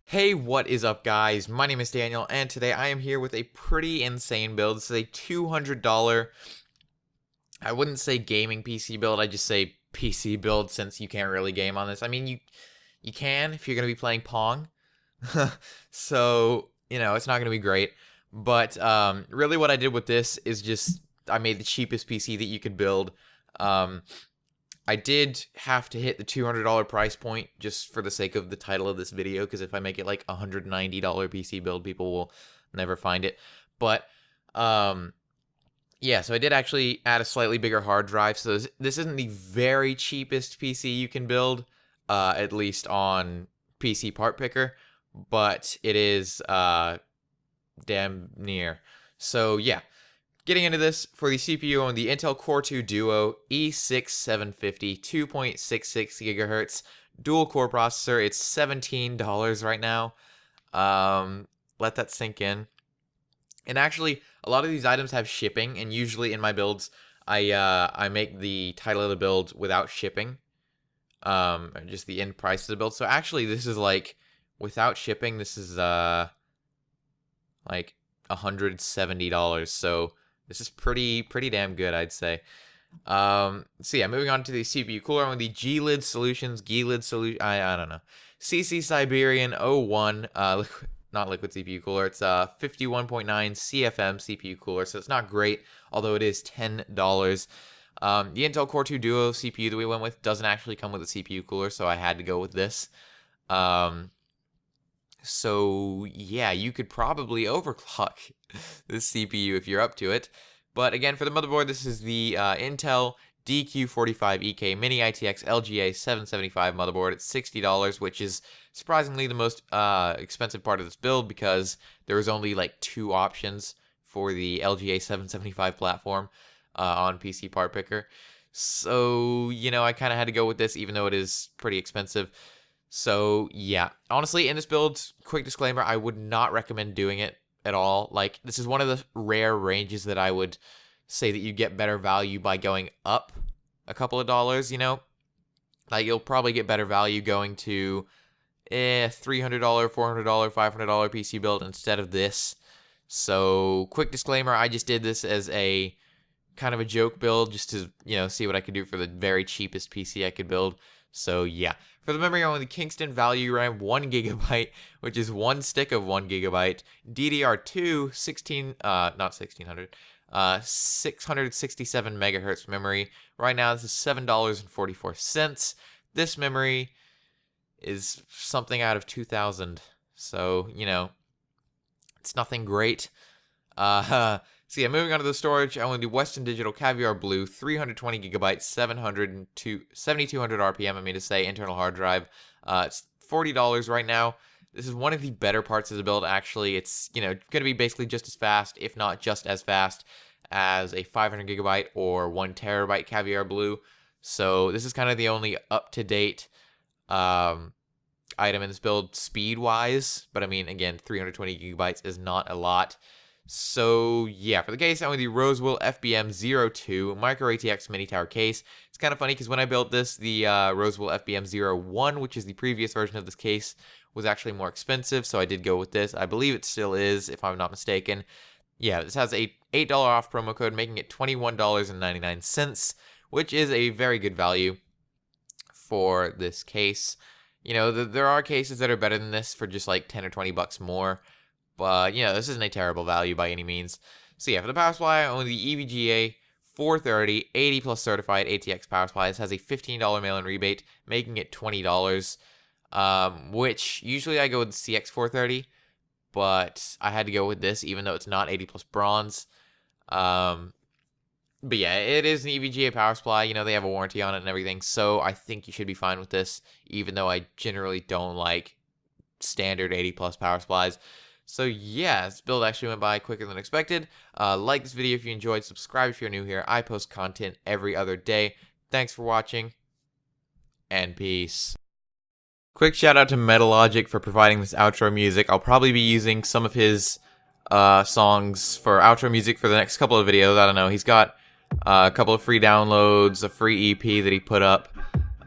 Hey, what is up, guys? My name is Daniel, and today I am here with a pretty insane build. This is a $200, I wouldn't say gaming PC build, I just say PC build since you can't really game on this. I mean, you can if you're going to be playing Pong. So, it's not going to be great. But really what I did with this is just, I made the cheapest PC that you could build. I did have to hit the $200 price point just for the sake of the title of this video, because if I make it like a $190 PC build, people will never find it. But, yeah, so I did actually add a slightly bigger hard drive, so this isn't the very cheapest PC you can build, at least on PC Part Picker, but it is damn near. So, yeah. Getting into this, for the CPU on the Intel Core 2 Duo E6750 2.66 GHz dual core processor. It's $17 right now. Let that sink in. And actually, a lot of these items have shipping, and usually in my builds, I make the title of the build without shipping, just the end price of the build. So actually, this is like without shipping. This is like $170. So this is pretty damn good, I'd say. So yeah, moving on to the CPU cooler on the G-Lid Solutions, G-Lid Solution, I don't know. CC Siberian 01, not liquid CPU cooler. It's 51.9 CFM CPU cooler, so it's not great, although it is $10. The Intel Core 2 Duo CPU that we went with doesn't actually come with a CPU cooler, so I had to go with this. So yeah, you could probably overclock this CPU if you're up to it. But again, for the motherboard, this is the Intel DQ45EK Mini ITX LGA 775 motherboard. It's $60, which is surprisingly the most expensive part of this build, because there was only like 2 options for the LGA 775 platform on PC Part Picker. So, I kind of had to go with this, even though it is pretty expensive. So, yeah. Honestly, in this build, quick disclaimer, I would not recommend doing it at all. Like, this is one of the rare ranges that I would say that you get better value by going up a couple of dollars, Like, you'll probably get better value going to $300, $400, $500 PC build instead of this. So, quick disclaimer, I just did this as a kind of a joke build, just to, see what I could do for the very cheapest PC I could build. So, yeah. For the memory, on the Kingston Value RAM 1GB, which is one stick of 1GB, DDR2 667 megahertz memory. Right now, this is $7.44. This memory is something out of 2000. So, it's nothing great. So yeah, moving on to the storage, I want the Western Digital Caviar Blue 320 gigabytes, 7200 RPM, internal hard drive. It's $40 right now. This is one of the better parts of the build, actually. It's, going to be basically just as fast, if not just as fast, as a 500 gigabyte or 1 terabyte Caviar Blue. So this is kind of the only up-to-date item in this build speed-wise. But again, 320 gigabytes is not a lot. So, yeah, for the case, I'm with the Rosewill FBM02 Micro ATX Mini Tower case. It's kind of funny because when I built this, the Rosewill FBM01, which is the previous version of this case, was actually more expensive, so I did go with this. I believe it still is, if I'm not mistaken. Yeah, this has a $8 off promo code, making it $21.99, which is a very good value for this case. There are cases that are better than this for just like 10 or 20 bucks more. But, this isn't a terrible value by any means. So, yeah, for the power supply, I own the EVGA 430 80 plus certified ATX power supply. This has a $15 mail-in rebate, making it $20. Which, usually I go with the CX430, but I had to go with this, even though it's not 80 plus bronze. But, yeah, it is an EVGA power supply. They have a warranty on it and everything. So, I think you should be fine with this, even though I generally don't like standard 80 plus power supplies. So yeah, this build actually went by quicker than expected. Like this video if you enjoyed, subscribe if you're new here. I post content every other day. Thanks for watching, and peace. Quick shout out to Metalogic for providing this outro music. I'll probably be using some of his songs for outro music for the next couple of videos. I don't know, he's got a couple of free downloads, a free EP that he put up.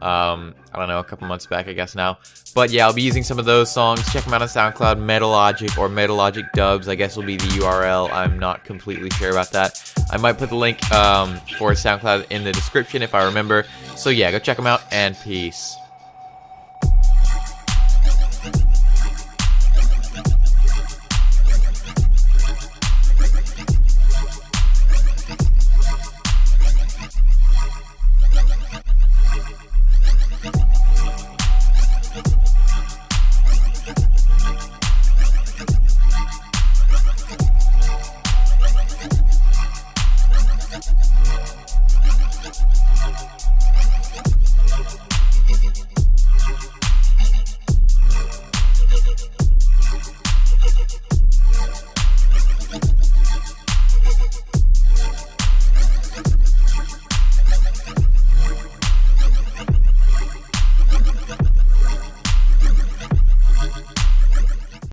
I don't know, a couple months back, I guess now. But yeah, I'll be using some of those songs. Check them out on SoundCloud, Metalogic or Metalogic Dubs, I guess will be the URL. I'm not completely sure about that. I might put the link for SoundCloud in the description if I remember. So yeah, go check them out, and peace.